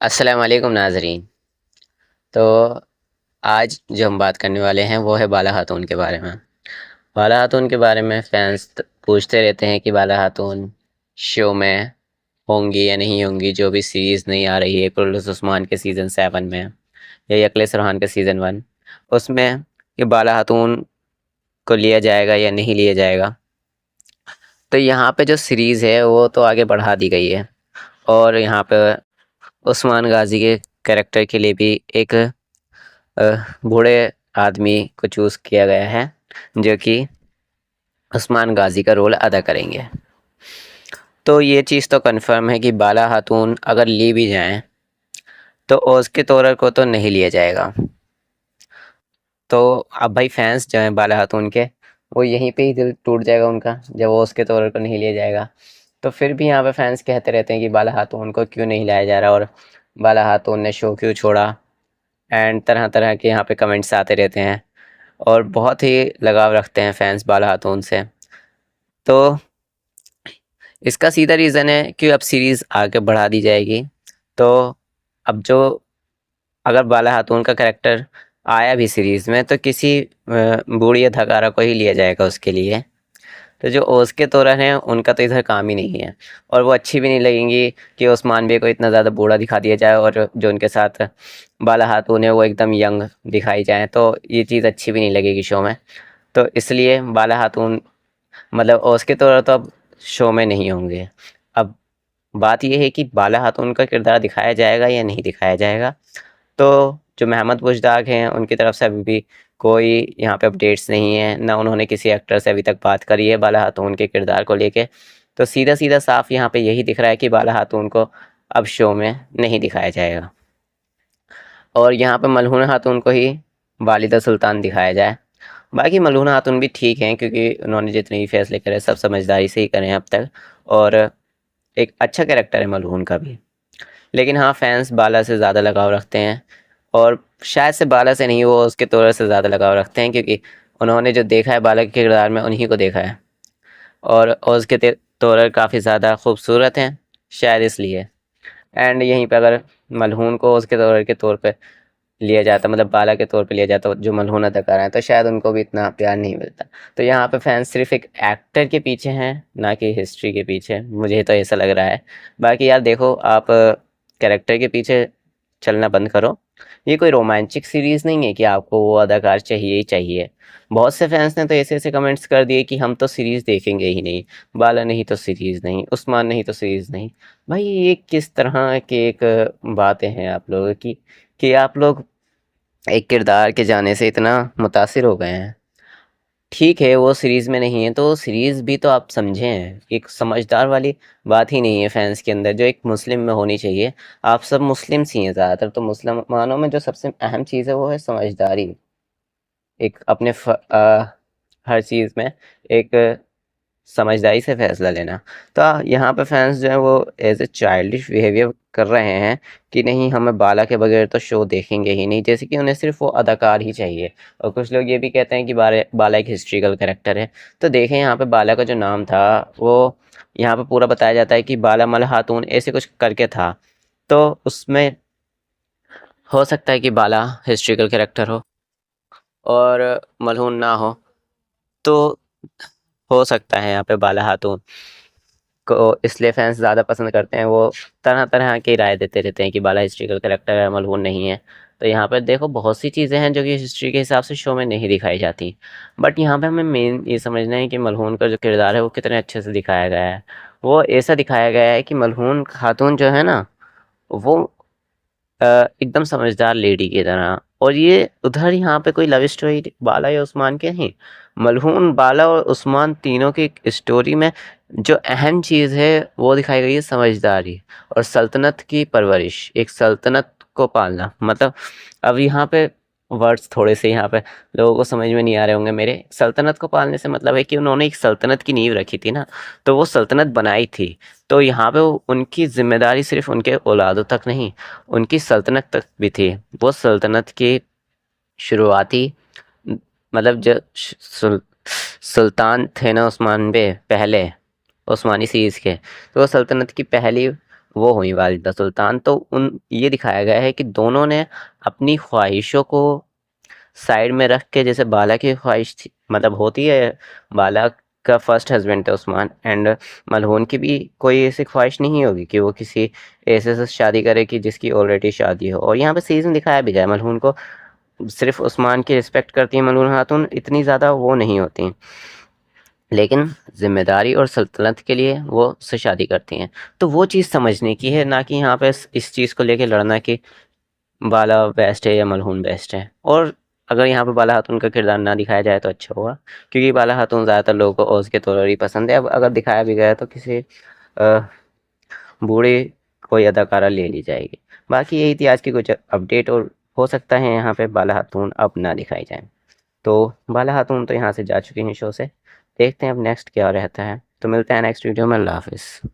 अस्सलाम वालेकुम नाज़रीन। तो आज जो हम बात करने वाले हैं वो है बाला खातून के बारे में। बाला खातून के बारे में फैंस पूछते रहते हैं कि बाला खातून शो में होंगी या नहीं होंगी। जो भी सीरीज़ नहीं आ रही है पुरलुस उस्मान के सीज़न 7 में या यकलेस रोहान के सीज़न 1, उसमें ये बाला खातून को लिया जाएगा या नहीं लिया जाएगा। तो यहाँ पे जो सीरीज़ है वो तो आगे बढ़ा दी गई है और यहाँ पे उस्मान गाजी के कैरेक्टर के लिए भी एक बूढ़े आदमी को चूज़ किया गया है जो कि उस्मान गाजी का रोल अदा करेंगे। तो ये चीज़ तो कंफर्म है कि बाला खातून अगर ली भी जाएं तो ओज के तोरर को तो नहीं लिया जाएगा। तो अब भाई फैंस जो हैं बाला खातून के, वो यहीं पे ही दिल टूट जाएगा उनका जब ओज के तोरर को नहीं लिया जाएगा। तो फिर भी यहाँ पे फैंस कहते रहते हैं कि बाला खातून को क्यों नहीं लाया जा रहा और बाला खातून ने शो क्यों छोड़ा। एंड तरह तरह के यहाँ पे कमेंट्स आते रहते हैं और बहुत ही लगाव रखते हैं फैंस बाला खातून से। तो इसका सीधा रीज़न है कि अब सीरीज़ आगे बढ़ा दी जाएगी। तो अब जो अगर बाला खातून का कैरेक्टर आया भी सीरीज़ में तो किसी बूढ़ी अदाकारा को ही लिया जाएगा उसके लिए। तो जो ओज के तोरन हैं उनका तो इधर काम ही नहीं है और वो अच्छी भी नहीं लगेंगी कि उस्मान बे को इतना ज़्यादा बूढ़ा दिखा दिया जाए और जो उनके साथ बाला खातून है वो एकदम यंग दिखाई जाए। तो ये चीज़ अच्छी भी नहीं लगेगी शो में। तो इसलिए बाला खातून मतलब ओज के तोरर तो अब शो में नहीं होंगे। अब बात ये है कि बाला खातून का किरदार दिखाया जाएगा या नहीं दिखाया जाएगा। तो जो महमद बुजदाग हैं उनकी तरफ से अभी भी कोई यहाँ पे अपडेट्स नहीं है, ना उन्होंने किसी एक्टर से अभी तक बात करी है बाला खातून के किरदार को लेके। तो सीधा सीधा साफ यहाँ पे यही दिख रहा है कि बाला खातून को अब शो में नहीं दिखाया जाएगा और यहाँ पे मलहूना खातून को ही वालिदा सुल्तान दिखाया जाए। बाकी मलहूना खातून भी ठीक हैं क्योंकि उन्होंने जितने भी फैसले करे सब समझदारी से ही करे हैं अब तक और एक अच्छा कैरेक्टर है मलहून का भी। लेकिन हाँ, फैंस बाला से ज़्यादा लगाव रखते हैं और शायद से बाला से नहीं, वो उसके तोरर से ज़्यादा लगाव रखते हैं क्योंकि उन्होंने जो देखा है बाला के किरदार में उन्हीं को देखा है और उसके तोरर काफ़ी ज़्यादा खूबसूरत हैं शायद इसलिए। एंड यहीं पे अगर मलहून को उसके तोरर के तौर पे लिया जाता, मतलब बाला के तौर पे लिया जाता जो मलहून अदा कर रहे हैं, तो शायद उनको भी इतना प्यार नहीं मिलता। तो यहाँ पे फैंस सिर्फ एक एक्टर के पीछे हैं ना कि हिस्ट्री के पीछे, मुझे तो ऐसा लग रहा है। बाकी यार देखो, आप कैरेक्टर के पीछे चलना बंद करो। ये कोई रोमांटिक सीरीज़ नहीं है कि आपको वो अदाकार चाहिए ही चाहिए। बहुत से फैंस ने तो ऐसे-ऐसे कमेंट्स कर दिए कि हम तो सीरीज़ देखेंगे ही नहीं, बाला नहीं तो सीरीज़ नहीं, उस्मान नहीं तो सीरीज़ नहीं। भाई ये किस तरह के एक बातें हैं आप लोगों की कि आप लोग एक किरदार के जाने से इतना मुतासिर हो गए हैं। ठीक है, वो सीरीज़ में नहीं है तो सीरीज़ भी तो आप समझें, एक समझदार वाली बात ही नहीं है फैंस के अंदर जो एक मुस्लिम में होनी चाहिए। आप सब मुस्लिम्स ही हैं ज़्यादातर, तो मुसलमानों में जो सबसे अहम चीज़ है वो है समझदारी। एक अपने हर चीज़ में एक समझदारी से फ़ैसला लेना। तो यहाँ पे फैंस जो हैं वो एज़ अ चाइल्डिश बिहेवियर कर रहे हैं कि नहीं, हमें बाला के बगैर तो शो देखेंगे ही नहीं, जैसे कि उन्हें सिर्फ़ वो अदाकार ही चाहिए। और कुछ लोग ये भी कहते हैं कि बाला एक हिस्ट्रिकल कैरेक्टर है। तो देखें, यहाँ पे बाला का जो नाम था वो यहाँ पे पूरा बताया जाता है कि बाला मल खातून ऐसे कुछ करके था। तो उसमें हो सकता है कि बाला हिस्ट्रिकल कैरेक्टर हो और मलहून ना हो। तो हो सकता है यहाँ पे बाला खातून को इसलिए फैंस ज़्यादा पसंद करते हैं। वो तरह तरह की राय देते रहते हैं कि बाला हिस्ट्रिकल कैरेक्टर है, मलहून नहीं है। तो यहाँ पर देखो, बहुत सी चीज़ें हैं जो कि हिस्ट्री के हिसाब से शो में नहीं दिखाई जाती। बट यहाँ पे हमें मेन ये समझना है कि मलहून का जो किरदार है वो कितने अच्छे से दिखाया गया है। वो ऐसा दिखाया गया है कि मलहून खातून जो है ना, वो एकदम समझदार लेडी की तरह। और ये उधर यहाँ पे कोई लव स्टोरी बाला या उस्मान के नहीं, मलहून, बाला और उस्मान तीनों की स्टोरी में जो अहम चीज़ है वो दिखाई गई है समझदारी और सल्तनत की परवरिश, एक सल्तनत को पालना। मतलब अब यहाँ पे वर्ड्स थोड़े से यहाँ पे लोगों को समझ में नहीं आ रहे होंगे मेरे। सल्तनत को पालने से मतलब है कि उन्होंने एक सल्तनत की नींव रखी थी ना, तो वो सल्तनत बनाई थी। तो यहाँ पे उनकी जिम्मेदारी सिर्फ उनके औलादों तक नहीं, उनकी सल्तनत तक भी थी। वो सल्तनत की शुरुआती मतलब जो सुल्तान थे ना उस्मान बे पहले, उस्मानी सीरीज़ के, तो वो सल्तनत की पहली वो हुई वालिदा सुल्तान। तो उन ये दिखाया गया है कि दोनों ने अपनी ख्वाहिशों को साइड में रख के, जैसे बाला की ख्वाहिश थी, मतलब होती है, बाला का फर्स्ट हस्बैंड था उस्मान, एंड मलहून की भी कोई ऐसी ख्वाहिश नहीं होगी कि वो किसी ऐसे से शादी करे कि जिसकी ऑलरेडी शादी हो। और यहाँ पे सीजन दिखाया भी गया है, मलहून को सिर्फ उस्मान की रिस्पेक्ट करती है मलहून खातून, इतनी ज़्यादा वो नहीं होती, लेकिन ज़िम्मेदारी और सल्तनत के लिए वो उससे शादी करती हैं। तो वो चीज़ समझने की है, ना कि यहाँ पे इस चीज़ को लेके लड़ना कि बाला बेस्ट है या मलहून बेस्ट है। और अगर यहाँ पे बाला खातून का किरदार ना दिखाया जाए तो अच्छा होगा, क्योंकि बाला खातून ज़्यादातर लोगों को ओज़ के तौर पर ही पसंद है। अब अगर दिखाया भी गया तो किसी बूढ़े कोई अदाकारा ले ली जाएगी। बाकी यही थी आज की कुछ अपडेट, और हो सकता है यहाँ पे बाला खातून अब ना दिखाई जाए। तो बाला खातून तो यहाँ से जा चुकी हैं शो से। देखते हैं अब नेक्स्ट क्या रहता है। तो मिलते हैं नेक्स्ट वीडियो में। अल्लाह हाफिज़।